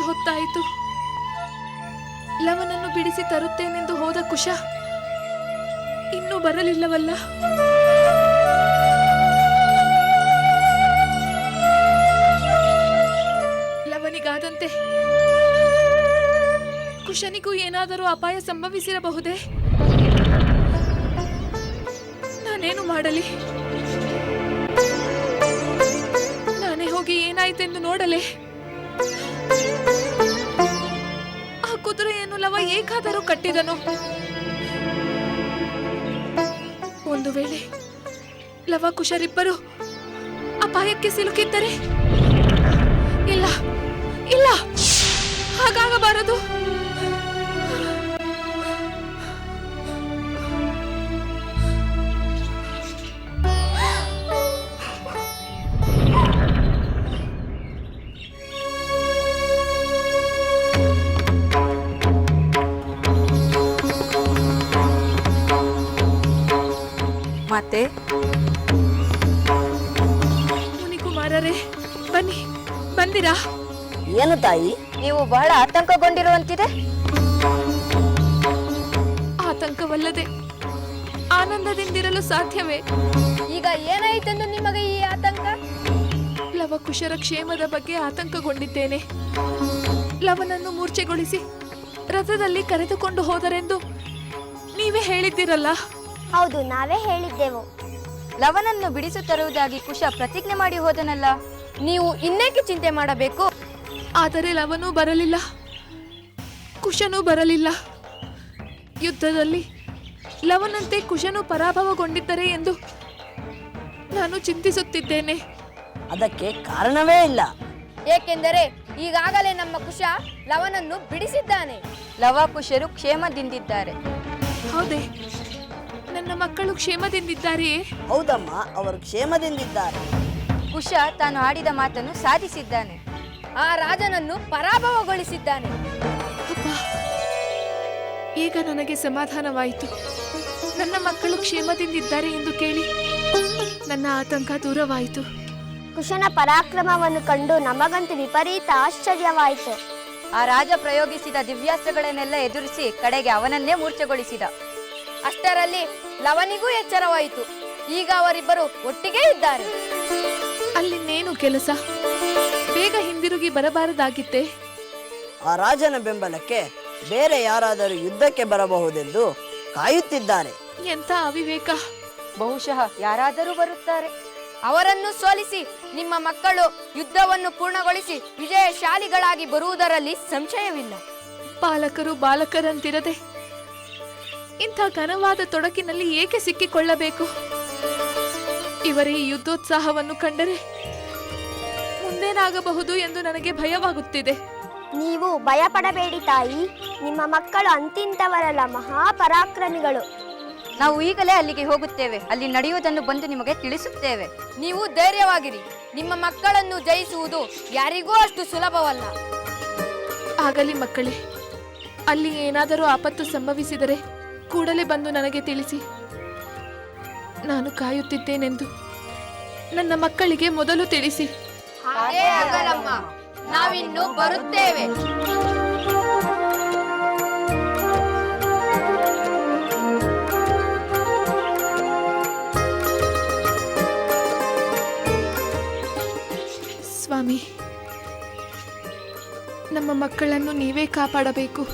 ಹೊತ್ತಾಯಿತು. ಲವನನ್ನು ಬಿಡಿಸಿ ತರುತ್ತೇನೆಂದು ಹೋದ ಕುಶ ಇನ್ನೂ ಬರಲಿಲ್ಲವಲ್ಲ. ಲವನಿಗಾದಂತೆ ಕುಶನಿಗೂ ಏನಾದರೂ ಅಪಾಯ ಸಂಭವಿಸಿರಬಹುದೇ? ನಾನೇನು ಮಾಡಲಿ? ನಾನೇ ಹೋಗಿ ಏನಾಯ್ತೆಂದು ನೋಡಲೆ? ಆ ಕುದುರೆಯನ್ನು ಲವ ಏಕಾದರೂ ಕಟ್ಟಿದನು. ಒಂದು ವೇಳೆ ಲವ ಕುಶರಿಬ್ಬರು ಅಪಾಯಕ್ಕೆ ಸಿಲುಕಿದ್ದರೆ? ಇಲ್ಲ ಇಲ್ಲ, ಹಾಗಾಗಬಾರದು. ಮತ್ತೆ ಮುನಿಕುಮಾರರೇ, ಬನ್ನಿ. ಬಂದಿರಾ? ಏನು ತಾಯಿ, ನೀವು ಬಹಳ ಆತಂಕಗೊಂಡಿರುವಂತಿದೆ. ಆತಂಕವಲ್ಲದೆ ಆನಂದದಿಂದಿರಲು ಸಾಧ್ಯವೇ? ಈಗ ಏನಾಯಿತೆಂದು ನಿಮಗೆ ಈ ಆತಂಕ? ಲವಕುಶರ ಕ್ಷೇಮದ ಬಗ್ಗೆ ಆತಂಕಗೊಂಡಿದ್ದೇನೆ. ಲವನನ್ನು ಮೂರ್ಛೆಗೊಳಿಸಿ ರಥದಲ್ಲಿ ಕರೆದುಕೊಂಡು ಹೋದರೆಂದು ನೀವೇ ಹೇಳಿದ್ದಿರಲ್ಲ? ಹೌದು, ನಾವೇ ಹೇಳಿದ್ದೆವು. ಲವನನ್ನು ಬಿಡಿಸು ತರುವುದಾಗಿ ಕುಶ ಪ್ರತಿಜ್ಞೆ ಮಾಡಿ ಹೋದನಲ್ಲ. ನೀವು ಇನ್ನೇಕೆ ಚಿಂತೆ ಮಾಡಬೇಕು? ಆದರೆ ಲವನೂ ಬರಲಿಲ್ಲ, ಕುಶನೂ ಬರಲಿಲ್ಲ. ಯುದ್ಧದಲ್ಲಿ ಲವನಂತೆ ಕುಶನು ಪರಾಭವಗೊಂಡಿದ್ದರೆ ಎಂದು ನಾನು ಚಿಂತಿಸುತ್ತಿದ್ದೇನೆ. ಅದಕ್ಕೆ ಕಾರಣವೇ ಇಲ್ಲ. ಏಕೆಂದರೆ ಈಗಾಗಲೇ ನಮ್ಮ ಕುಶ ಲವನನ್ನು ಬಿಡಿಸಿದ್ದಾನೆ. ಲವ ಕುಶರು ಕ್ಷೇಮದಿಂದಿದ್ದಾರೆ. ಹೌದೇ? ನನ್ನ ಮಕ್ಕಳು ಕ್ಷೇಮದಿಂದಿದ್ದಾರೆಯೇ? ಹೌದಮ್ಮ, ಅವರು ಕ್ಷೇಮದಿಂದಿದ್ದಾರೆ. ಕುಶ ತಾನು ಆಡಿದ ಮಾತನ್ನು ಸಾಧಿಸಿದ್ದಾನೆ. ಆ ರಾಜನನ್ನು ಪರಾಭವಗೊಳಿಸಿದ್ದಾನೆ. ಅಪ್ಪ, ಈಗ ನನಗೆ ಸಮಾಧಾನವಾಯಿತು. ನನ್ನ ಮಕ್ಕಳು ಕ್ಷೇಮದಿಂದಿದ್ದಾರೆ ಎಂದು ಕೇಳಿ ನನ್ನ ಆತಂಕ ದೂರವಾಯಿತು. ಕುಶನ ಪರಾಕ್ರಮವನ್ನು ಕಂಡು ನಮಗಂತೂ ವಿಪರೀತ ಆಶ್ಚರ್ಯವಾಯಿತು. ಆ ರಾಜ ಪ್ರಯೋಗಿಸಿದ ದಿವ್ಯಾಸ್ತ್ರಗಳನ್ನೆಲ್ಲ ಎದುರಿಸಿ ಕಡೆಗೆ ಅವನನ್ನೇ ಮೂರ್ಛೆಗೊಳಿಸಿದ. ಅಷ್ಟರಲ್ಲಿ ಲವನಿಗೂ ಎಚ್ಚರವಾಯಿತು. ಈಗ ಅವರಿಬ್ಬರು ಒಟ್ಟಿಗೆ ಇದ್ದಾರೆ. ಅಲ್ಲಿನ್ನೇನು ಕೆಲಸ? ಬೇಗ ಹಿಂದಿರುಗಿ ಬರಬಾರದಾಗಿತ್ತೆ? ಆ ರಾಜನ ಬೆಂಬಲಕ್ಕೆ ಬೇರೆ ಯಾರಾದರೂ ಯುದ್ಧಕ್ಕೆ ಬರಬಹುದೆಂದು ಕಾಯುತ್ತಿದ್ದಾರೆ. ಎಂಥ ಅವಿವೇಕ! ಬಹುಶಃ ಯಾರಾದರೂ ಬರುತ್ತಾರೆ. ಅವರನ್ನು ಸೋಲಿಸಿ ನಿಮ್ಮ ಮಕ್ಕಳು ಯುದ್ಧವನ್ನು ಪೂರ್ಣಗೊಳಿಸಿ ವಿಜಯಶಾಲಿಗಳಾಗಿ ಬರುವುದರಲ್ಲಿ ಸಂಶಯವಿಲ್ಲ. ಪಾಲಕರು ಬಾಲಕರಂತಿರದೆ ಇಂಥ ಘನವಾದ ತೊಡಕಿನಲ್ಲಿ ಏಕೆ ಸಿಕ್ಕಿಕೊಳ್ಳಬೇಕು? ಇವರೇ ಈ ಯುದ್ಧೋತ್ಸಾಹವನ್ನು ಕಂಡರೆ ಮುಂದೇನಾಗಬಹುದು ಎಂದು ನನಗೆ ಭಯವಾಗುತ್ತಿದೆ. ನೀವು ಭಯಪಡಬೇಡಿ ತಾಯಿ, ನಿಮ್ಮ ಮಕ್ಕಳು ಅಂತಿಂತವರಲ್ಲ, ಮಹಾಪರಾಕ್ರಮಿಗಳು. ನಾವು ಈಗಲೇ ಅಲ್ಲಿಗೆ ಹೋಗುತ್ತೇವೆ. ಅಲ್ಲಿ ನಡೆಯುವುದನ್ನು ಬಂದು ನಿಮಗೆ ತಿಳಿಸುತ್ತೇವೆ. ನೀವು ಧೈರ್ಯವಾಗಿರಿ. ನಿಮ್ಮ ಮಕ್ಕಳನ್ನು ಜಯಿಸುವುದು ಯಾರಿಗೂ ಅಷ್ಟು ಸುಲಭವಲ್ಲ. ಆಗಲಿ ಮಕ್ಕಳೇ, ಅಲ್ಲಿ ಏನಾದರೂ ಆಪತ್ತು ಸಂಭವಿಸಿದರೆ ಕೂಡಲೇ ಬಂದು ನನಗೆ ತಿಳಿಸಿ. ನಾನು ಕಾಯುತ್ತಿದ್ದೇನೆಂದು ನನ್ನ ಮಕ್ಕಳಿಗೆ ಮೊದಲು ತಿಳಿಸಿ. ಹಾಗೇ ಆಗಲಮ್ಮ, ನಾವಿನ್ನು ಬರುತ್ತೇವೆ. ಸ್ವಾಮಿ, ನಮ್ಮ ಮಕ್ಕಳನ್ನು ನೀವೇ ಕಾಪಾಡಬೇಕು.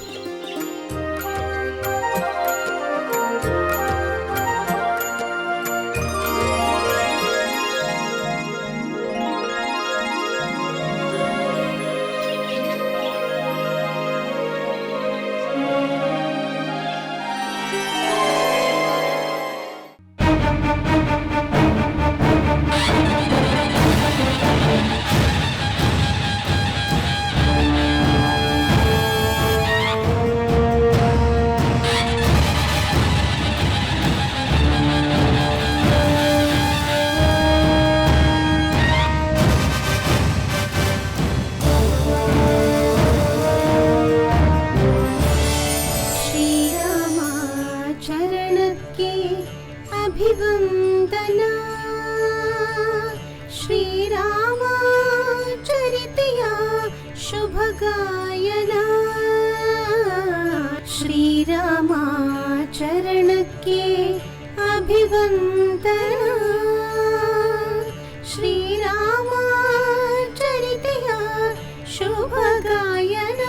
अभिवंदना श्रीराम चरितया ಶುಭಗಾಯನ ಶ್ರೀರಾಮಾಚರಣಕ್ಕೆ ಅಭಿವಂದನ ಶ್ರೀರಾಮ ಚರಿತೆಯ ಶುಭಗಾಯನ.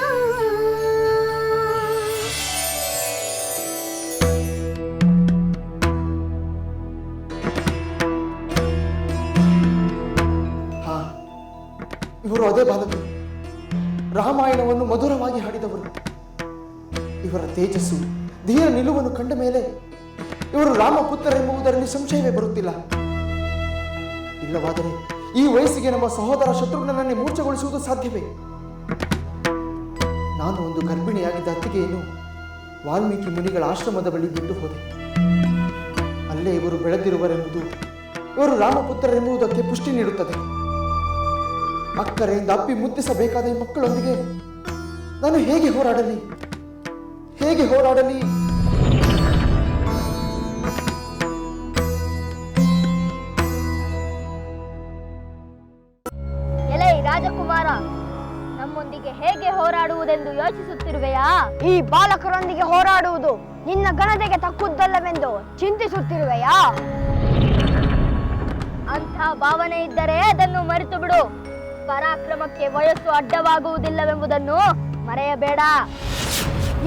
ಇವರು ಅದೇ ಬಾಲಕರು, ರಾಮಾಯಣವನ್ನು ಮಧುರವಾಗಿ ಹಾಡಿದವರು. ಇವರ ತೇಜಸ್ಸು ಧೀರ ನಿಲುವನ್ನು ಕಂಡ ಮೇಲೆ ಇವರು ರಾಮಪುತ್ರರೆಂಬುದರಲ್ಲಿ ಸಂಶಯವೇ ಬರುತ್ತಿಲ್ಲ. ಇಲ್ಲವಾದರೆ ಈ ವಯಸ್ಸಿಗೆ ನಮ್ಮ ಸಹೋದರ ಶತ್ರುಘ್ನನನ್ನೇ ಮೂರ್ಛೆಗೊಳಿಸುವುದು ಸಾಧ್ಯವೇ? ನಾನು ಒಂದು ಗರ್ಭಿಣಿಯಾಗಿದ್ದ ಅತ್ತಿಗೆಯನ್ನು ವಾಲ್ಮೀಕಿ ಮುನಿಗಳ ಆಶ್ರಮದ ಬಳಿ ಬಿಟ್ಟು ಹೋದೆ. ಅಲ್ಲೇ ಇವರು ಬೆಳೆದಿರುವರೆಂಬುದು, ಇವರು ರಾಮಪುತ್ರರೆಂಬುದಕ್ಕೆ ಪುಷ್ಟಿ ನೀಡುತ್ತದೆ. ಅಕ್ಕರೆಯಿಂದ ಅಪ್ಪಿ ಮುದ್ದಿಸಬೇಕಾದ ಈ ಮಕ್ಕಳೊಂದಿಗೆ ನಾನು ಹೇಗೆ ಹೋರಾಡಲಿ? ಎಲೈ ರಾಜಕುಮಾರ, ನಮ್ಮೊಂದಿಗೆ ಹೇಗೆ ಹೋರಾಡುವುದೆಂದು ಯೋಚಿಸುತ್ತಿರುವೆಯಾ? ಈ ಬಾಲಕರೊಂದಿಗೆ ಹೋರಾಡುವುದು ನಿನ್ನ ಗಣತೆಗೆ ತಕ್ಕುದಲ್ಲವೆಂದು ಚಿಂತಿಸುತ್ತಿರುವೆಯಾ? ಅಂಥ ಭಾವನೆ ಇದ್ದರೆ ಅದನ್ನು ಮರೆತು ಬಿಡು. ಪರಾಕ್ರಮಕ್ಕೆ ವಯಸ್ಸು ಅಡ್ಡವಾಗುವುದಿಲ್ಲವೆಂಬುದನ್ನು ಮರೆಯಬೇಡ.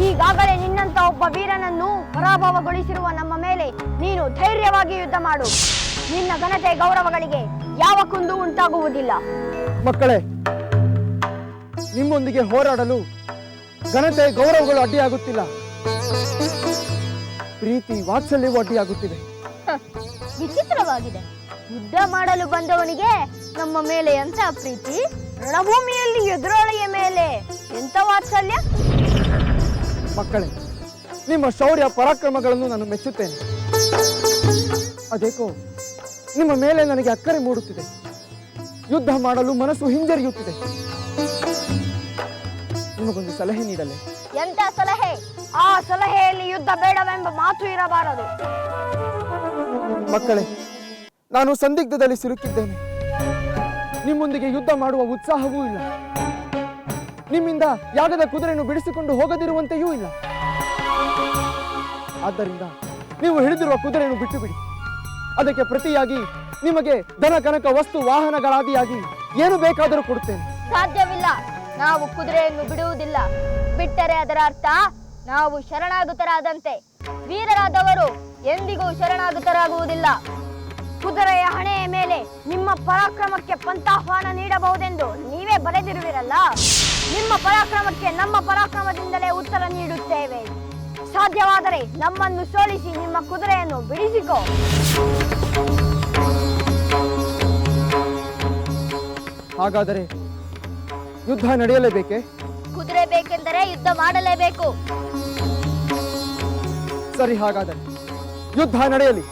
ಈಗಾಗಲೇ ನಿನ್ನಂತ ಒಬ್ಬ ವೀರನನ್ನು ಪರಾಭವಗೊಳಿಸಿರುವ ನಮ್ಮ ಮೇಲೆ ನೀನು ಧೈರ್ಯವಾಗಿ ಯುದ್ಧ ಮಾಡು. ನಿನ್ನ ಘನತೆ ಗೌರವಗಳಿಗೆ ಯಾವ ಕುಂದು ಉಂಟಾಗುವುದಿಲ್ಲ. ಮಕ್ಕಳೇ, ನಿಮ್ಮೊಂದಿಗೆ ಹೋರಾಡಲು ಘನತೆ ಗೌರವಗಳು ಅಡ್ಡಿಯಾಗುತ್ತಿಲ್ಲ, ಪ್ರೀತಿ ವಾತ್ಸಲ್ಯವೂ ಅಡ್ಡಿಯಾಗುತ್ತಿದೆ. ವಿಚಿತ್ರವಾಗಿದೆ. ಯುದ್ಧ ಮಾಡಲು ಬಂದವನಿಗೆ ನಮ್ಮ ಮೇಲೆ ಎಂಥ ಪ್ರೀತಿ, ರಣಭೂಮಿಯಲ್ಲಿ ಎದುರಾಳಿಯ ಮೇಲೆ ಎಂತ ವಾತ್ಸಲ್ಯ. ಮಕ್ಕಳೇ, ನಿಮ್ಮ ಶೌರ್ಯ ಪರಾಕ್ರಮಗಳನ್ನು ನಾನು ಮೆಚ್ಚುತ್ತೇನೆ. ಅದೇಕೋ ನಿಮ್ಮ ಮೇಲೆ ನನಗೆ ಅಕ್ಕರೆ ಮೂಡುತ್ತಿದೆ. ಯುದ್ಧ ಮಾಡಲು ಮನಸ್ಸು ಹಿಂಜರಿಯುತ್ತಿದೆ. ನಿಮಗೊಂದು ಸಲಹೆ ನೀಡಲೇ? ಎಂತ ಸಲಹೆ? ಆ ಸಲಹೆಯಲ್ಲಿ ಯುದ್ಧ ಬೇಡವೆಂಬ ಮಾತು ಇರಬಾರದು. ಮಕ್ಕಳೇ, ನಾನು ಸಂದಿಗ್ಧದಲ್ಲಿ ಸಿಲುಕಿದ್ದೇನೆ. ನಿಮ್ಮೊಂದಿಗೆ ಯುದ್ಧ ಮಾಡುವ ಉತ್ಸಾಹವೂ ಇಲ್ಲ. ನಿಮ್ಮಿಂದ ಯಾಗದ ಕುದುರೆಯನ್ನು ಬಿಡಿಸಿಕೊಂಡು ಹೋಗದಿರುವಂತೆಯೂ ಇಲ್ಲ. ಆದ್ದರಿಂದ ನೀವು ಹಿಡಿದಿರುವ ಕುದುರೆಯನ್ನು ಬಿಟ್ಟು ಬಿಡಿ. ಅದಕ್ಕೆ ಪ್ರತಿಯಾಗಿ ನಿಮಗೆ ಧನ ಕನಕ ವಸ್ತು ವಾಹನಗಳಾದಿಯಾಗಿ ಏನು ಬೇಕಾದರೂ ಕೊಡುತ್ತೇನೆ. ಸಾಧ್ಯವಿಲ್ಲ. ನಾವು ಕುದುರೆಯನ್ನು ಬಿಡುವುದಿಲ್ಲ. ಬಿಟ್ಟರೆ ಅದರ ಅರ್ಥ ನಾವು ಶರಣಾಗುತ್ತರಾದಂತೆ. ವೀರರಾದವರು ಎಂದಿಗೂ ಶರಣಾಗುತ್ತರಾಗುವುದಿಲ್ಲ. ಕುದುರೆಯ ಹಣೆಯ ಮೇಲೆ ನಿಮ್ಮ ಪರಾಕ್ರಮಕ್ಕೆ ಪಂಥಾಹ್ವಾನ ನೀಡಬಹುದೆಂದು ನೀವೇ ಬರೆದಿರುವಿರಲ್ಲ. ನಿಮ್ಮ ಪರಾಕ್ರಮಕ್ಕೆ ನಮ್ಮ ಪರಾಕ್ರಮದಿಂದಲೇ ಉತ್ತರ ನೀಡುತ್ತೇವೆ. ಸಾಧ್ಯವಾದರೆ ನಮ್ಮನ್ನು ಸೋಲಿಸಿ ನಿಮ್ಮ ಕುದುರೆಯನ್ನು ಬಿಡಿಸಿಕೋ. ಹಾಗಾದರೆ ಯುದ್ಧ ನಡೆಯಲೇಬೇಕೆ? ಕುದುರೆ ಬೇಕೆಂದರೆ ಯುದ್ಧ ಮಾಡಲೇಬೇಕು. ಸರಿ, ಹಾಗಾದರೆ ಯುದ್ಧ ನಡೆಯಲಿ.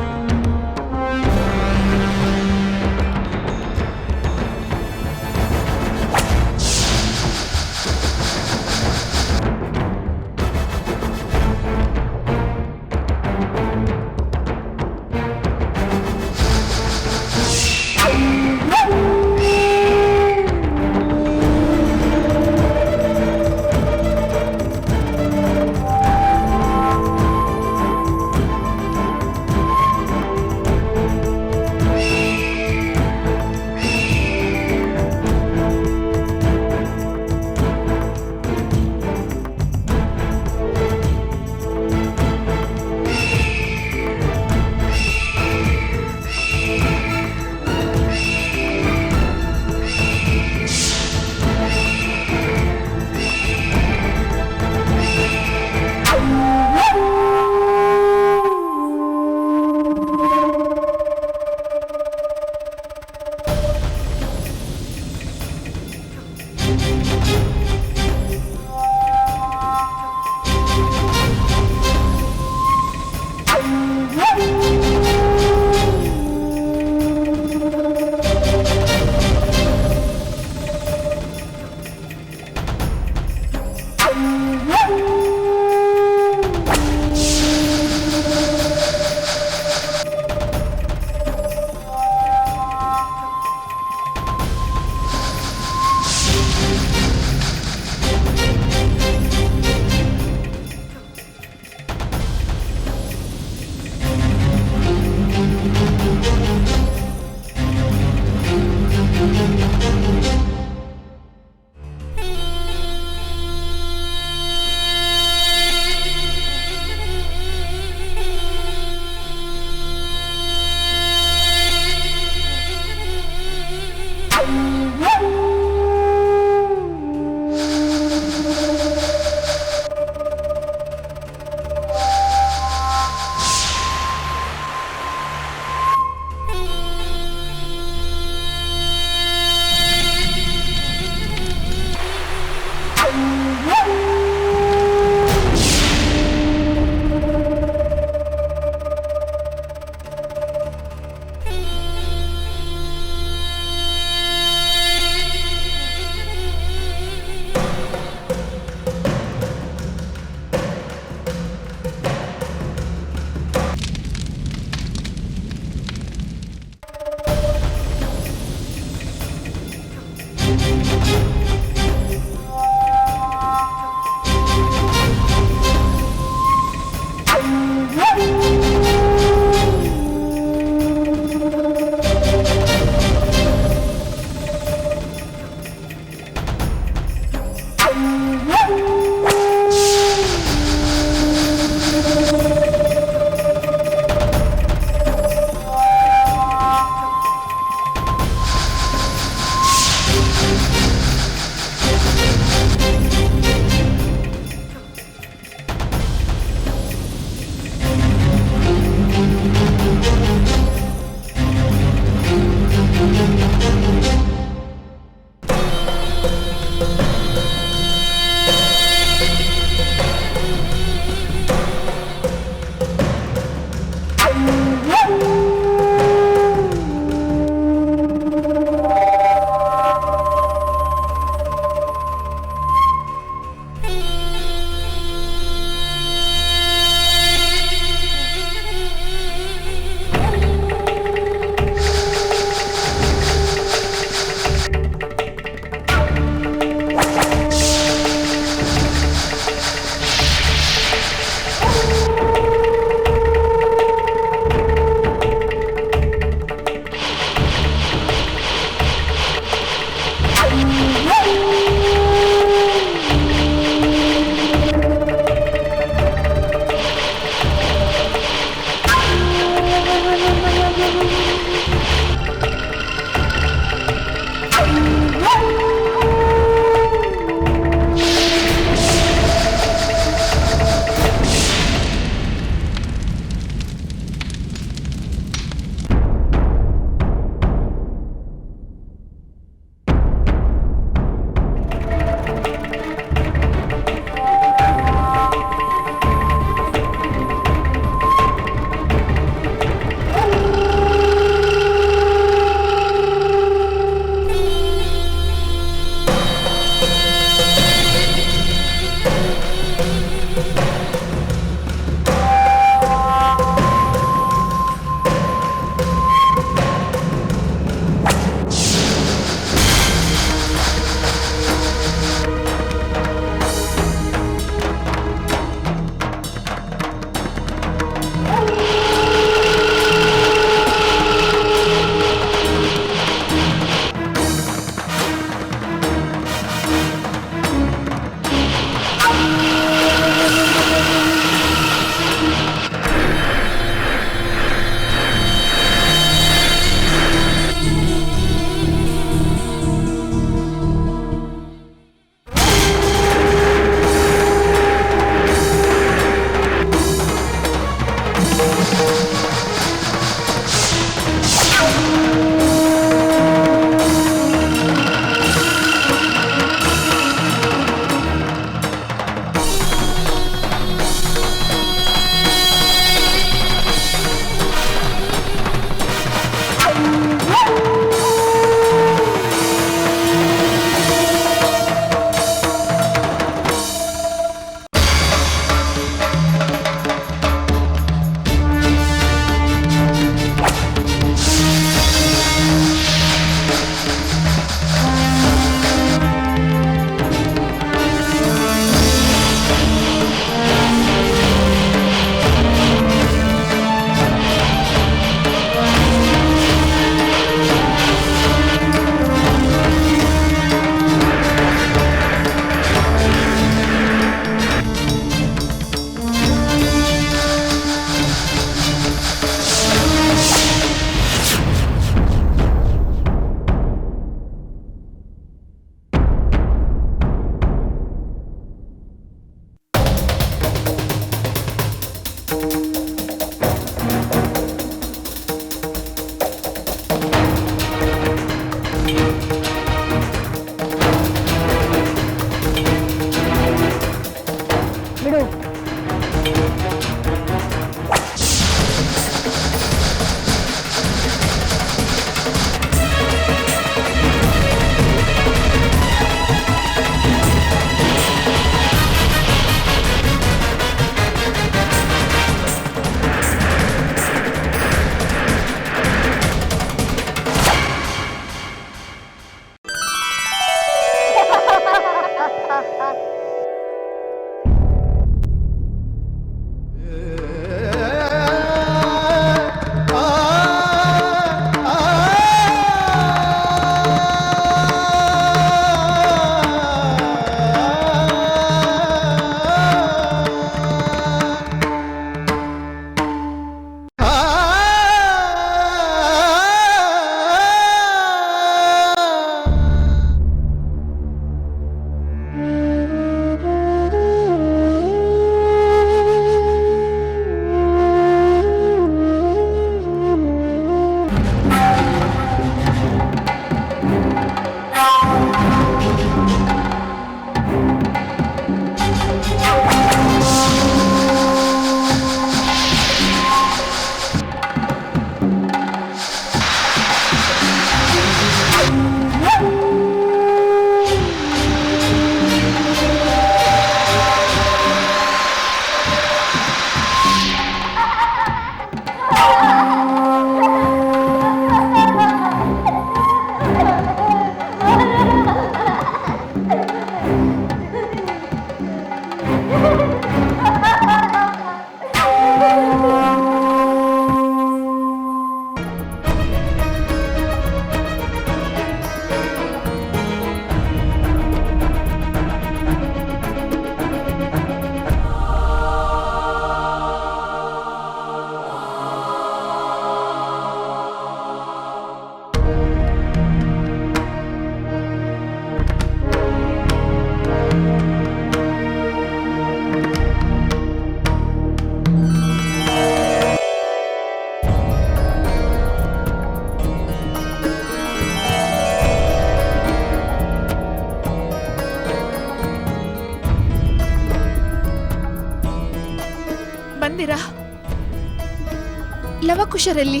ಲವಕುಶರಲ್ಲಿ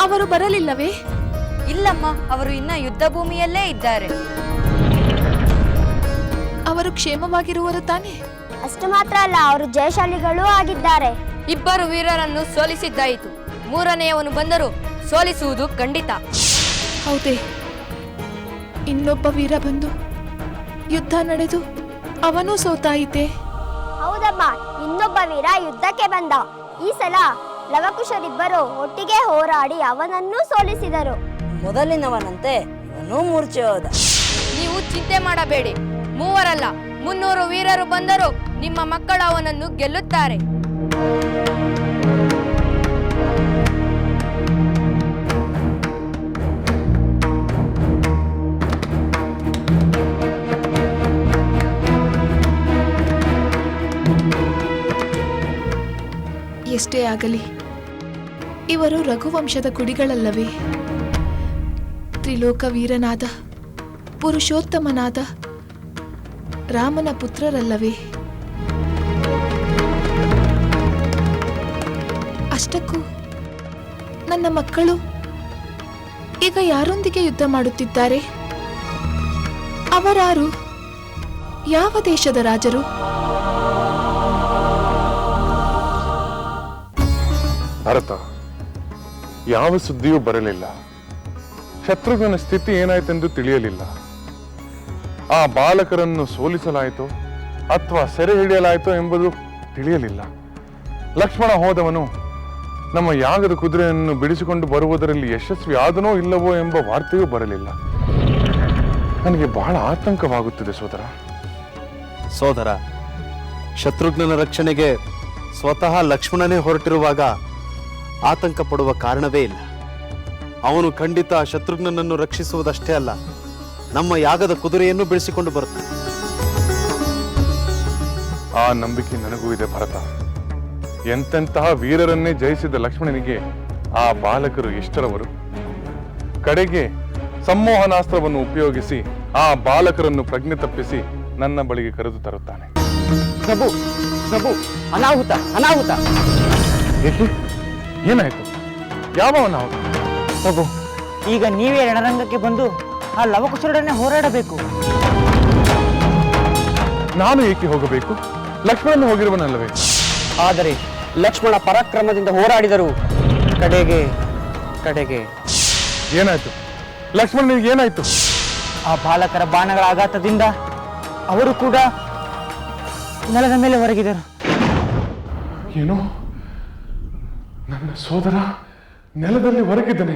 ಅವರು ಬರಲಿಲ್ಲವೇ? ಇಲ್ಲಮ್ಮ, ಅವರು ಇನ್ನ ಯುದ್ಧ ಭೂಮಿಯಲ್ಲೇ ಇದ್ದಾರೆ. ಅವರು ಕ್ಷೇಮವಾಗಿರುವರು ತಾನೇ? ಅಷ್ಟು ಮಾತ್ರ ಅಲ್ಲ, ಅವರು ಜಯಶಾಲಿಗಳೂ ಆಗಿದ್ದಾರೆ. ಇಬ್ಬರು ವೀರರನ್ನು ಸೋಲಿಸಿದ್ದಾಯಿತು. ಮೂರನೆಯವನು ಬಂದರೂ ಸೋಲಿಸುವುದು ಖಂಡಿತ. ಹೌದೇ? ಇನ್ನೊಬ್ಬ ವೀರ ಬಂದು ಯುದ್ಧ ನಡೆದು ಅವನೂ ಸೋತಾಯಿತೆ. ಹೌದಮ್ಮ, ಇನ್ನೊಬ್ಬ ವೀರ ಯುದ್ಧಕ್ಕೆ ಬಂದ. ಈ ಸಲ ಲವಕುಶರಿಬ್ಬರು ಒಟ್ಟಿಗೆ ಹೋರಾಡಿ ಅವನನ್ನೂ ಸೋಲಿಸಿದರು. ಮೊದಲಿನವನಂತೆ ಇವನೂ ಮೂರ್ಛೆ ಹೋದ. ನೀವು ಚಿಂತೆ ಮಾಡಬೇಡಿ. ಮೂವರಲ್ಲ 300 ವೀರರು ಬಂದರೂ ನಿಮ್ಮ ಮಕ್ಕಳು ಅವನನ್ನು ಗೆಲ್ಲುತ್ತಾರೆ. ಎಷ್ಟೇ ಆಗಲಿ ಇವರು ರಘುವಂಶದ ಕುಡಿಗಳಲ್ಲವೇ? ತ್ರಿಲೋಕ ವೀರನಾದ ಪುರುಷೋತ್ತಮನಾದ ರಾಮನ ಪುತ್ರರಲ್ಲವೇ? ಅಷ್ಟಕ್ಕೂ ನನ್ನ ಮಕ್ಕಳು ಈಗ ಯಾರೊಂದಿಗೆ ಯುದ್ಧ ಮಾಡುತ್ತಿದ್ದಾರೆ? ಅವರಾರು? ಯಾವ ದೇಶದ ರಾಜರು? ಭರತ, ಯಾವ ಸುದ್ದಿಯೂ ಬರಲಿಲ್ಲ. ಶತ್ರುಘ್ನನ ಸ್ಥಿತಿ ಏನಾಯ್ತೆಂದು ತಿಳಿಯಲಿಲ್ಲ. ಆ ಬಾಲಕರನ್ನು ಸೋಲಿಸಲಾಯಿತೋ ಅಥವಾ ಸೆರೆ ಹಿಡಿಯಲಾಯಿತೋ ಎಂಬುದು ತಿಳಿಯಲಿಲ್ಲ. ಲಕ್ಷ್ಮಣ ಹೋದವನು ನಮ್ಮ ಯಾಗದ ಕುದುರೆಯನ್ನು ಬಿಡಿಸಿಕೊಂಡು ಬರುವುದರಲ್ಲಿ ಯಶಸ್ವಿ ಆದನೋ ಇಲ್ಲವೋ ಎಂಬ ವಾರ್ತೆಯೂ ಬರಲಿಲ್ಲ. ನನಗೆ ಬಹಳ ಆತಂಕವಾಗುತ್ತಿದೆ ಸೋದರ. ಶತ್ರುಘ್ನನ ರಕ್ಷಣೆಗೆ ಸ್ವತಃ ಲಕ್ಷ್ಮಣನೇ ಹೊರಟಿರುವಾಗ ಆತಂಕ ಪಡುವ ಕಾರಣವೇ ಇಲ್ಲ. ಅವನು ಖಂಡಿತ ಶತ್ರುಘ್ನನನ್ನು ರಕ್ಷಿಸುವುದಷ್ಟೇ ಅಲ್ಲ, ನಮ್ಮ ಯಾಗದ ಕುದುರೆಯನ್ನು ಬಿಡಿಸಿಕೊಂಡು ಬರುತ್ತಾನೆ. ಆ ನಂಬಿಕೆ ನನಗೂ ಇದೆ ಭರತ. ಎಂತೆಂತಹ ವೀರರನ್ನೇ ಜಯಿಸಿದ ಲಕ್ಷ್ಮಣನಿಗೆ ಆ ಬಾಲಕರು ಎಷ್ಟರವರು? ಕಡೆಗೆ ಸಂಮೋಹನಾಸ್ತ್ರವನ್ನು ಉಪಯೋಗಿಸಿ ಆ ಬಾಲಕರನ್ನು ಪ್ರಜ್ಞೆ ತಪ್ಪಿಸಿ ನನ್ನ ಬಳಿಗೆ ಕರೆದು ತರುತ್ತಾನೆ. ಪ್ರಭು ಪ್ರಭು, ಅನಾಹುತ ಅನಾಹುತ! ಏಕೆ? ಏನಾಯ್ತು? ಯಾವ ಅನಾಹುತ? ಪ್ರಭು, ಈಗ ನೀವೇ ರಣರಂಗಕ್ಕೆ ಬಂದು ಆ ಲವಕುಶರೊಡನೆ ಹೋರಾಡಬೇಕು. ನಾನು ಏಕೆ ಹೋಗಬೇಕು? ಲಕ್ಷ್ಮಣನು ಹೋಗಿರುವನಲ್ಲವೇ? ಆದರೆ ಲಕ್ಷ್ಮಣ ಪರಾಕ್ರಮದಿಂದ ಹೋರಾಡಿದರು. ಕಡೆಗೆ ಏನಾಯ್ತು? ಲಕ್ಷ್ಮಣನಿಗೆ ಏನಾಯ್ತು? ಆ ಬಾಲಕರ ಬಾಣಗಳ ಆಘಾತದಿಂದ ಅವರು ಕೂಡ ನೆಲದ ಮೇಲೆ ಹೊರಗಿದರು. ಏನು? ನನ್ನ ಸೋದರ ನೆಲದಲ್ಲಿ ಹೊರಗಿದ್ದಾನೆ?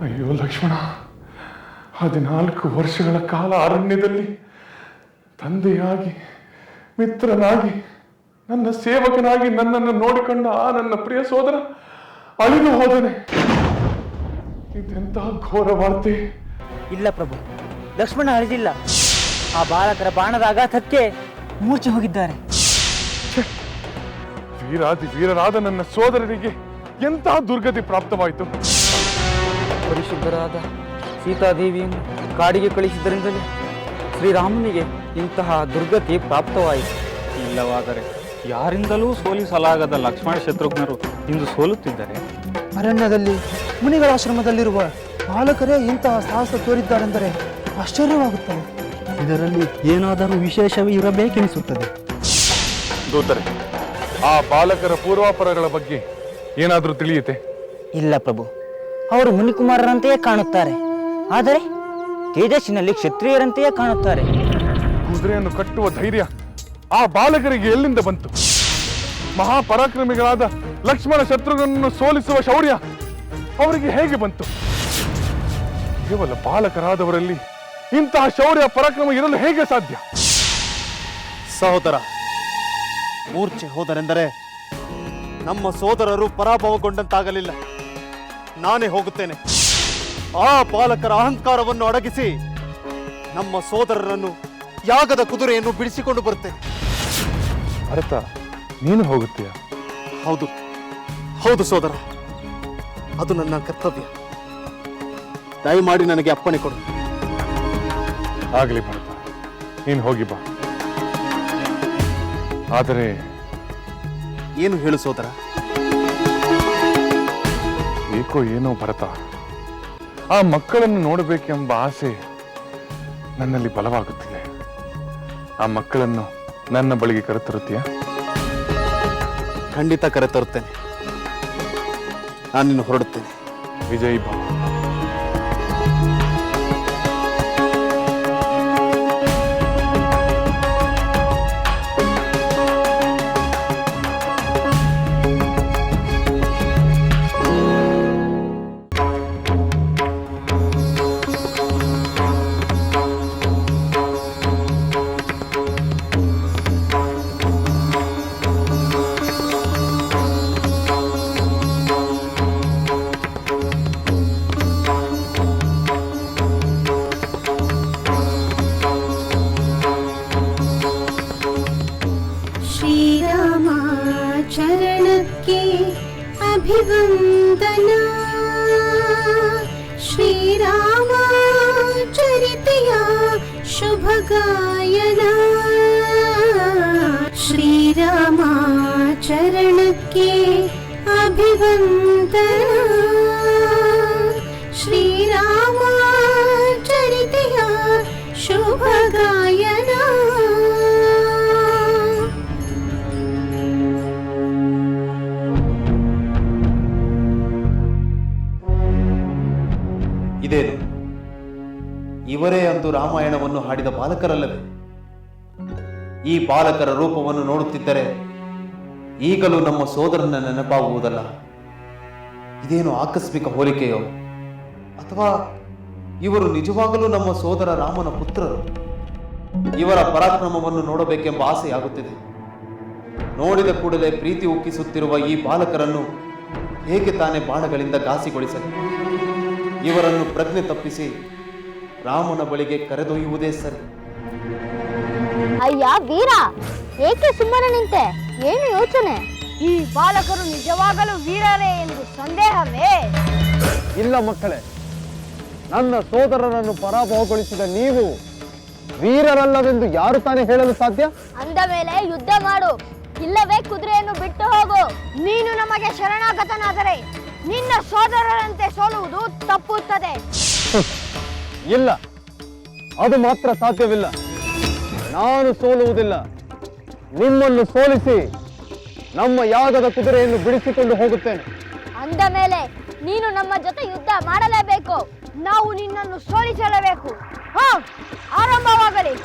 ಅಯ್ಯೋ ಲಕ್ಷ್ಮಣ, 14 ವರ್ಷಗಳ ಕಾಲ ಅರಣ್ಯದಲ್ಲಿ ತಂದೆಯಾಗಿ, ಮಿತ್ರನಾಗಿ, ನನ್ನ ಸೇವಕನಾಗಿ ನನ್ನನ್ನು ನೋಡಿಕೊಂಡ ಆ ನನ್ನ ಪ್ರಿಯ ಸೋದರ ಅಳಿದು ಹೋದನೆ. ಇದೆಂತಹ ಘೋರ ವಾರ್ತೆ! ಇಲ್ಲ ಪ್ರಭು, ಲಕ್ಷ್ಮಣ ಅಳಿದಿಲ್ಲ. ಆ ಬಾಲಕರ ಬಾಣದ ಆಘಾತಕ್ಕೆ ಮೂರ್ಛೆ ಹೋಗಿದ್ದಾರೆ. ವೀರಾದಿ ವೀರರಾದ ನನ್ನ ಸೋದರರಿಗೆ ಎಂತಹ ದುರ್ಗತಿ ಪ್ರಾಪ್ತವಾಯಿತು? ಪರಿಶುದ್ಧರಾದ ಸೀತಾದೇವಿಯನ್ನು ಕಾಡಿಗೆ ಕಳಿಸಿದ್ದರಿಂದಲೇ ಶ್ರೀರಾಮನಿಗೆ ಇಂತಹ ದುರ್ಗತಿ ಪ್ರಾಪ್ತವಾಯಿತು. ಇಲ್ಲವಾದರೆ ಯಾರಿಂದಲೂ ಸೋಲಿಸಲಾಗದ ಲಕ್ಷ್ಮಣ ಶತ್ರುಘ್ನರು ಇಂದು ಸೋಲುತ್ತಿದ್ದಾರೆ. ಅರಣ್ಯದಲ್ಲಿ ಮುನಿಗಳ ಆಶ್ರಮದಲ್ಲಿರುವ ಬಾಲಕರೇ ಇಂತಹ ಸಾಹಸ ತೋರಿದ್ದಾರೆಂದರೆ ಆಶ್ಚರ್ಯವಾಗುತ್ತದೆ. ಇದರಲ್ಲಿ ಏನಾದರೂ ವಿಶೇಷವೇ ಇರಬೇಕೆನಿಸುತ್ತದೆ. ದೂತರೆ, ಆ ಬಾಲಕರ ಪೂರ್ವಾಪರಗಳ ಬಗ್ಗೆ ಏನಾದರೂ ತಿಳಿಯುತ್ತೆ? ಇಲ್ಲ ಪ್ರಭು, ಅವರು ಮುನಿಕುಮಾರರಂತೆಯೇ ಕಾಣುತ್ತಾರೆ. ಆದರೆ ತೇಜಸ್ಸಿನಲ್ಲಿ ಕ್ಷತ್ರಿಯರಂತೆಯೇ ಕಾಣುತ್ತಾರೆ. ಕುದುರೆಯನ್ನು ಕಟ್ಟುವ ಧೈರ್ಯ ಆ ಬಾಲಕರಿಗೆ ಎಲ್ಲಿಂದ ಬಂತು? ಮಹಾಪರಾಕ್ರಮಿಗಳಾದ ಲಕ್ಷ್ಮಣ ಶತ್ರುಘ್ನನ್ನು ಸೋಲಿಸುವ ಶೌರ್ಯ ಅವರಿಗೆ ಹೇಗೆ ಬಂತು? ಕೇವಲ ಬಾಲಕರಾದವರಲ್ಲಿ ಇಂತಹ ಶೌರ್ಯ ಪರಾಕ್ರಮ ಇರಲು ಹೇಗೆ ಸಾಧ್ಯ? ಸಹೋದರ, ಮೂರ್ಛೆ ಹೋದರೆಂದರೆ ನಮ್ಮ ಸೋದರರು ಪರಾಭವಗೊಂಡಂತಾಗಲಿಲ್ಲ. ನಾನೇ ಹೋಗುತ್ತೇನೆ. ಆ ಬಾಲಕರ ಅಹಂಕಾರವನ್ನು ಅಡಗಿಸಿ ನಮ್ಮ ಸೋದರರನ್ನು ಯಾಗದ ಕುದುರೆಯನ್ನು ಬಿಡಿಸಿಕೊಂಡು ಬರುತ್ತೇನೆ. ಭರತ, ನೀನು ಹೋಗುತ್ತೀಯ? ಹೌದು ಹೌದು ಸೋದರ, ಅದು ನನ್ನ ಕರ್ತವ್ಯ. ದಯಮಾಡಿ ನನಗೆ ಅಪ್ಪಣೆ ಕೊಡು. ಆಗಲಿ ಭರತ, ನೀನು ಹೋಗಿ ಬಾ. ಆದರೆ ಏನು ಹೇಳು ಸೋದರ? ಯಾಕೋ ಏನೋ ಭರತ, ಆ ಮಕ್ಕಳನ್ನು ನೋಡಬೇಕೆಂಬ ಆಸೆ ನನ್ನಲ್ಲಿ ಬಲವಾಗುತ್ತಿದೆ. ಆ ಮಕ್ಕಳನ್ನು ನನ್ನ ಬಳಿಗೆ ಕರೆತರುತ್ತೀಯಾ? ಖಂಡಿತ ಕರೆತರುತ್ತೇನೆ. ನಾನಿನ್ನು ಹೊರಡುತ್ತೇನೆ. ವಿಜಯ್ ಭವ. चरणಕ್ಕೆ ಅಭಿವಂದನಾ ಶ್ರೀರಾಮ ಚರಿತೆಯ ಶುಭ ಗಾಯನ ಶ್ರೀರಾಮ ಚರಣಕ್ಕೆ ಅಭಿವಂದನಾ ಶ್ರೀರಾಮ ಚರಿತೆಯ ಶುಭ ಗಾಯನ ಇದೇನು? ಇವರೇ ಅಂದು ರಾಮಾಯಣವನ್ನು ಹಾಡಿದ ಬಾಲಕರಲ್ಲವೇ? ಈ ಬಾಲಕರ ರೂಪವನ್ನು ನೋಡುತ್ತಿದ್ದರೆ ಈಗಲೂ ನಮ್ಮ ಸೋದರನ ನೆನಪಾಗುವುದಲ್ಲ. ಇದೇನು ಆಕಸ್ಮಿಕ ಹೋಲಿಕೆಯೋ ಅಥವಾ ಇವರು ನಿಜವಾಗಲೂ ನಮ್ಮ ಸೋದರ ರಾಮನ ಪುತ್ರರು? ಇವರ ಪರಾಕ್ರಮವನ್ನು ನೋಡಬೇಕೆಂಬ ಆಸೆಯಾಗುತ್ತಿದೆ. ನೋಡಿದ ಕೂಡಲೇ ಪ್ರೀತಿ ಉಕ್ಕಿಸುತ್ತಿರುವ ಈ ಬಾಲಕರನ್ನು ಹೇಗೆ ತಾನೇ ಬಾಣಗಳಿಂದ ಘಾಸಿಗೊಳಿಸಲಿ? ಇವರನ್ನು ಪ್ರಜ್ಞೆ ತಪ್ಪಿಸಿ ರಾಮನ ಬಳಿಗೆ ಕರೆದೊಯ್ಯುವುದೇ ಸರಿ. ಅಯ್ಯ ವೀರ, ಏಕೆ ಸುಮ್ಮನೆ ನಿಂತೆ? ಏನು ಯೋಚನೆ? ಈ ಬಾಲಕರು ನಿಜವಾಗಲೂ ವೀರರೇ ಎಂದು ಸಂದೇಹವೇ? ಇಲ್ಲ ಮಕ್ಕಳೇ, ನನ್ನ ಸೋದರರನ್ನು ಪರಾಭವಗೊಳಿಸಿದ ನೀವು ವೀರರಲ್ಲವೆಂದು ಯಾರು ತಾನೇ ಹೇಳಲು ಸಾಧ್ಯ? ಅಂದ ಮೇಲೆ ಯುದ್ಧ ಮಾಡು, ಇಲ್ಲವೇ ಕುದುರೆಯನ್ನು ಬಿಟ್ಟು ಹೋಗು. ನೀನು ನಮಗೆ ಶರಣಾಗತನಾದರೆ ನಿನ್ನ ಸೋದರರಂತೆ ಸೋಲುವುದು ತಪ್ಪುತ್ತದೆ. ಇಲ್ಲ, ಅದು ಮಾತ್ರ ಸಾಧ್ಯವಿಲ್ಲ. ನಾನು ಸೋಲುವುದಿಲ್ಲ. ನಿಮ್ಮನ್ನು ಸೋಲಿಸಿ ನಮ್ಮ ಯಾಗದ ಕುದುರೆಯನ್ನು ಬಿಡಿಸಿಕೊಂಡು ಹೋಗುತ್ತೇನೆ. ಅಂದ ಮೇಲೆ ನೀನು ನಮ್ಮ ಜೊತೆ ಯುದ್ಧ ಮಾಡಲೇಬೇಕು. ನಾವು ನಿನ್ನನ್ನು ಸೋಲಿಸಲೇಬೇಕು. ಆರಂಭವಾಗಲಿ.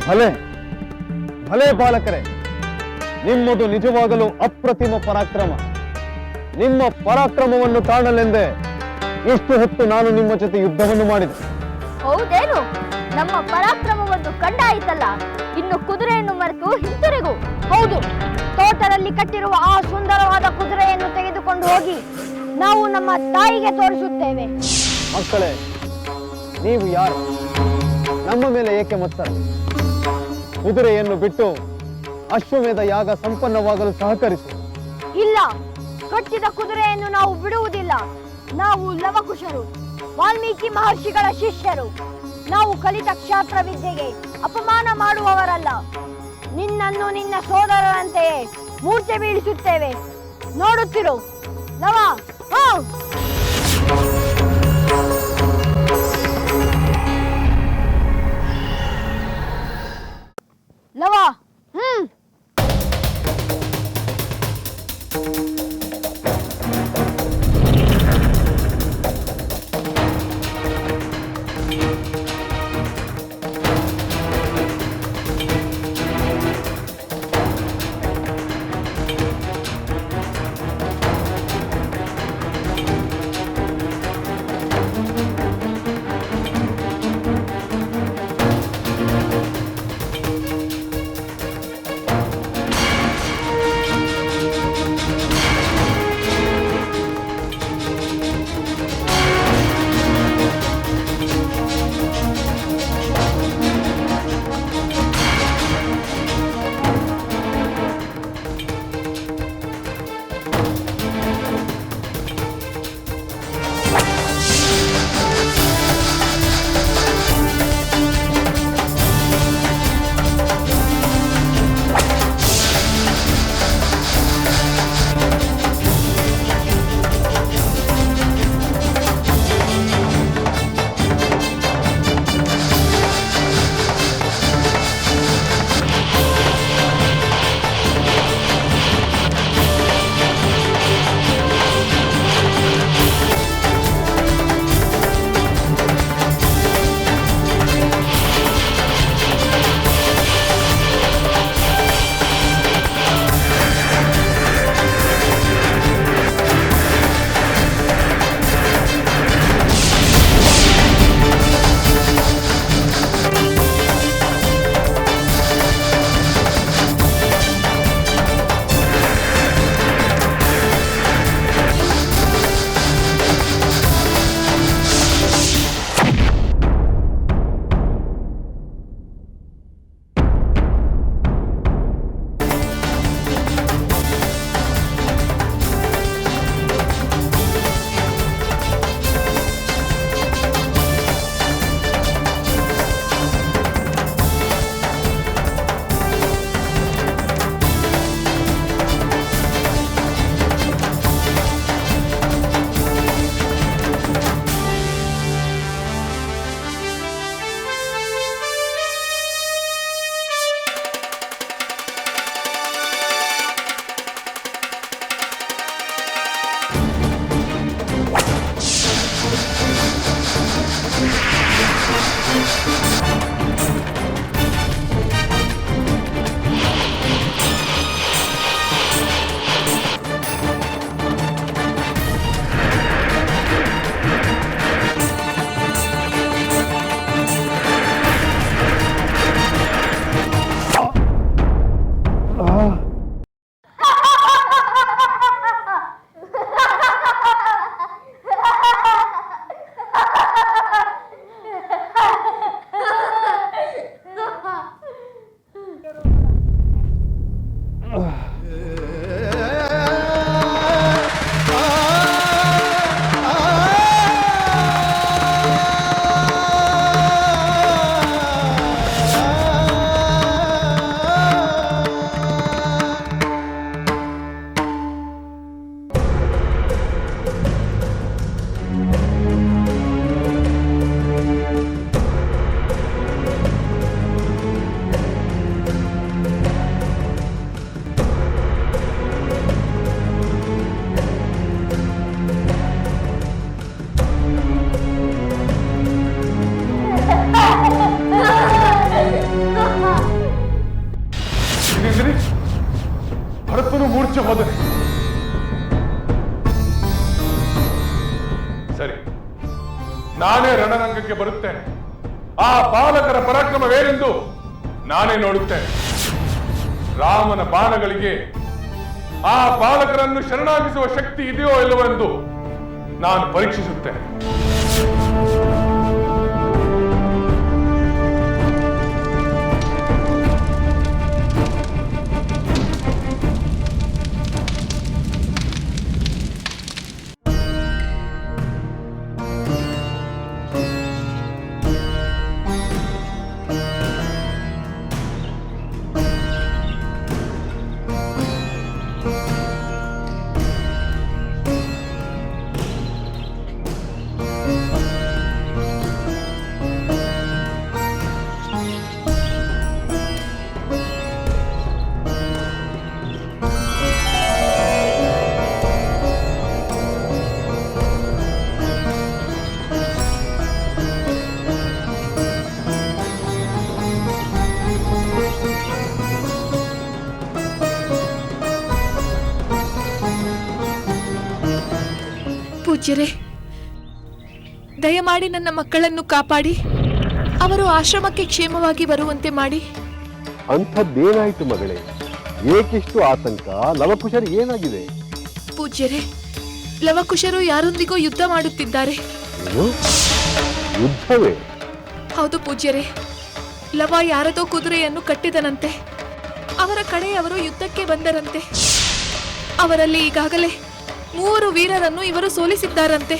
ಭಲೆ ಭಲೆ ಬಾಲಕರೇ, ನಿಮ್ಮದು ನಿಜವಾಗಲೂ ಅಪ್ರತಿಮ ಪರಾಕ್ರಮ. ನಿಮ್ಮ ಪರಾಕ್ರಮವನ್ನು ಕಾಣಲೆಂದೇ ಇಷ್ಟು ಹೊತ್ತು ನಾನು ನಿಮ್ಮ ಜೊತೆ ಯುದ್ಧವನ್ನು ಮಾಡಿದೆ. ಹೌದೇನು? ನಮ್ಮ ಪರಾಕ್ರಮವನ್ನು ಕಂಡಾಯಿತಲ್ಲ, ಇನ್ನು ಕುದುರೆಯನ್ನು ಮರೆತು ಹಿಂತಿರುಗು. ಹೌದು, ತೋಟದಲ್ಲಿ ಕಟ್ಟಿರುವ ಆ ಸುಂದರವಾದ ಕುದುರೆಯನ್ನು ತೆಗೆದುಕೊಂಡು ಹೋಗಿ ನಾವು ನಮ್ಮ ತಾಯಿಗೆ ತೋರಿಸುತ್ತೇವೆ. ಮಕ್ಕಳೇ, ನೀವು ಯಾರು? ನಮ್ಮ ಮೇಲೆ ಏಕೆ ಮತ್ಸರ? ಕುದುರೆಯನ್ನು ಬಿಟ್ಟು ಅಶ್ವಮೇಧ ಯಾಗ ಸಂಪನ್ನವಾಗಲು ಸಹಕರಿಸಿ. ಇಲ್ಲ, ಕಟ್ಟಿದ ಕುದುರೆಯನ್ನು ನಾವು ಬಿಡುವುದಿಲ್ಲ. ನಾವು ಲವಕುಶರು, ವಾಲ್ಮೀಕಿ ಮಹರ್ಷಿಗಳ ಶಿಷ್ಯರು. ನಾವು ಕಲಿತ ಕ್ಷಾತ್ರ ವಿದ್ಯೆಗೆ ಅಪಮಾನ ಮಾಡುವವರಲ್ಲ. ನಿನ್ನನ್ನು ನಿನ್ನ ಸೋದರರಂತೆಯೇ ಮೂರ್ಛೆ ಬೀಳಿಸುತ್ತೇವೆ. ನೋಡುತ್ತಿರು ಲವ. ಲವ. ಮೂರ್ಛೆ ಹೋದರೆ. ಸರಿ, ನಾನೇ ರಣರಂಗಕ್ಕೆ ಬರುತ್ತೇನೆ. ಆ ಬಾಲಕರ ಪರಾಕ್ರಮವೇನೆಂದು ನಾನೇ ನೋಡುತ್ತೇನೆ. ರಾಮನ ಬಾಣಗಳಿಗೆ ಆ ಬಾಲಕರನ್ನು ಶರಣಾಗಿಸುವ ಶಕ್ತಿ ಇದೆಯೋ ಇಲ್ಲವೋ ಎಂದು ನಾನು ಪರೀಕ್ಷಿಸುತ್ತೇನೆ. ಪೂಜ್ಯರೇ, ದಯಮಾಡಿ ನನ್ನ ಮಕ್ಕಳನ್ನು ಕಾಪಾಡಿ ಅವರು ಆಶ್ರಮಕ್ಕೆ ಕ್ಷೇಮವಾಗಿ ಬರುವಂತೆ ಮಾಡಿ. ಅಂಥದ್ದೇನಾಯ್ತು ಮಗಳೇ? ಏಕಿಷ್ಟು ಆತಂಕ? ಲವಕುಶರು ಏನಾಗಿದೆ? ಪೂಜ್ಯರೇ, ಲವಕುಶರು ಯಾರೊಂದಿಗೋ ಯುದ್ಧ ಮಾಡುತ್ತಿದ್ದಾರೆ. ಯುದ್ಧವೇ? ಹೌದು ಪೂಜ್ಯರೇ, ಲವ ಯಾರದೋ ಕುದುರೆಯನ್ನು ಕಟ್ಟಿದನಂತೆ. ಅವರ ಕಡೆಯವರು ಯುದ್ಧಕ್ಕೆ ಬಂದರಂತೆ. ಅವರಲ್ಲಿ ಈಗಾಗಲೇ 3 ವೀರರನ್ನು ಇವರು ಸೋಲಿಸಿದ್ದಾರಂತೆ.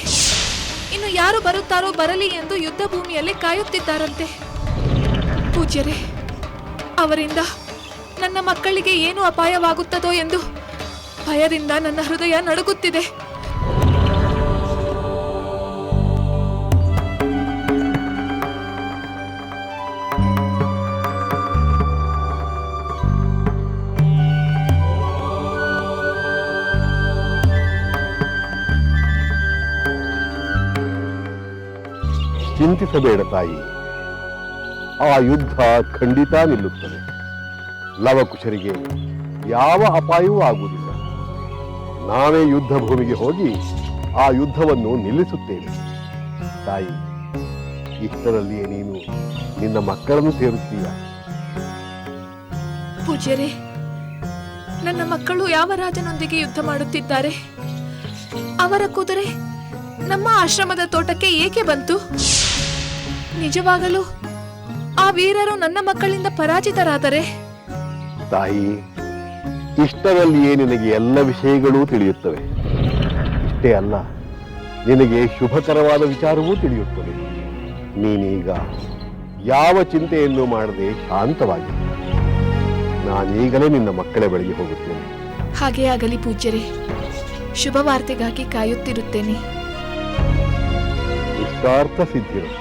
ಇನ್ನು ಯಾರು ಬರುತ್ತಾರೋ ಬರಲಿ ಎಂದು ಯುದ್ಧ ಭೂಮಿಯಲ್ಲಿ ಕಾಯುತ್ತಿದ್ದಾರಂತೆ. ಪೂಜ್ಯರೇ, ಅವರಿಂದ ನನ್ನ ಮಕ್ಕಳಿಗೆ ಏನು ಅಪಾಯವಾಗುತ್ತದೋ ಎಂದು ಭಯದಿಂದ ನನ್ನ ಹೃದಯ ನಡುಗುತ್ತಿದೆ. ಚಿಂತಿಸಬೇಡ ತಾಯಿ, ಆ ಯುದ್ಧ ಖಂಡಿತ ನಿಲ್ಲುತ್ತದೆ. ಲವಕುಶರಿಗೆ ಯಾವ ಅಪಾಯವೂ ಆಗುವುದಿಲ್ಲ. ನಾವೇ ಯುದ್ಧ ಭೂಮಿಗೆ ಹೋಗಿ ಆ ಯುದ್ಧವನ್ನು ನಿಲ್ಲಿಸುತ್ತೇವೆ. ತಾಯಿ, ಇಷ್ಟರಲ್ಲಿಯೇ ನೀನು ನಿನ್ನ ಮಕ್ಕಳನ್ನು ಸೇರುತ್ತೀಯ. ಪೂಜ್ಯರೇ, ನನ್ನ ಮಕ್ಕಳು ಯಾವ ರಾಜನೊಂದಿಗೆ ಯುದ್ಧ ಮಾಡುತ್ತಿದ್ದಾರೆ? ಅವರ ಕುದುರೆ ನಮ್ಮ ಆಶ್ರಮದ ತೋಟಕ್ಕೆ ಏಕೆ ಬಂತು? ನಿಜವಾಗಲೂ ಆ ವೀರರು ನನ್ನ ಮಕ್ಕಳಿಂದ ಪರಾಜಿತರಾದರೆ? ತಾಯಿ, ಇಷ್ಟರಲ್ಲಿಯೇ ನಿನಗೆ ಎಲ್ಲ ವಿಷಯಗಳೂ ತಿಳಿಯುತ್ತವೆ. ಇಷ್ಟೇ ಅಲ್ಲ, ನಿನಗೆ ಶುಭಕರವಾದ ವಿಚಾರವೂ ತಿಳಿಯುತ್ತದೆ. ನೀನೀಗ ಯಾವ ಚಿಂತೆಯನ್ನು ಮಾಡದೆ ಶಾಂತವಾಗಿ, ನಾನೀಗಲೇ ನಿನ್ನ ಮಕ್ಕಳ ಬಳಿಗೆ ಹೋಗುತ್ತೇನೆ. ಹಾಗೇ ಆಗಲಿ ಪೂಜ್ಯರೇ. ಶುಭ ವಾರ್ತೆಗಾಗಿ ಕಾಯುತ್ತಿರುತ್ತೇನೆ. ಇಷ್ಟಾರ್ಥ ಸಿದ್ಧಿರು.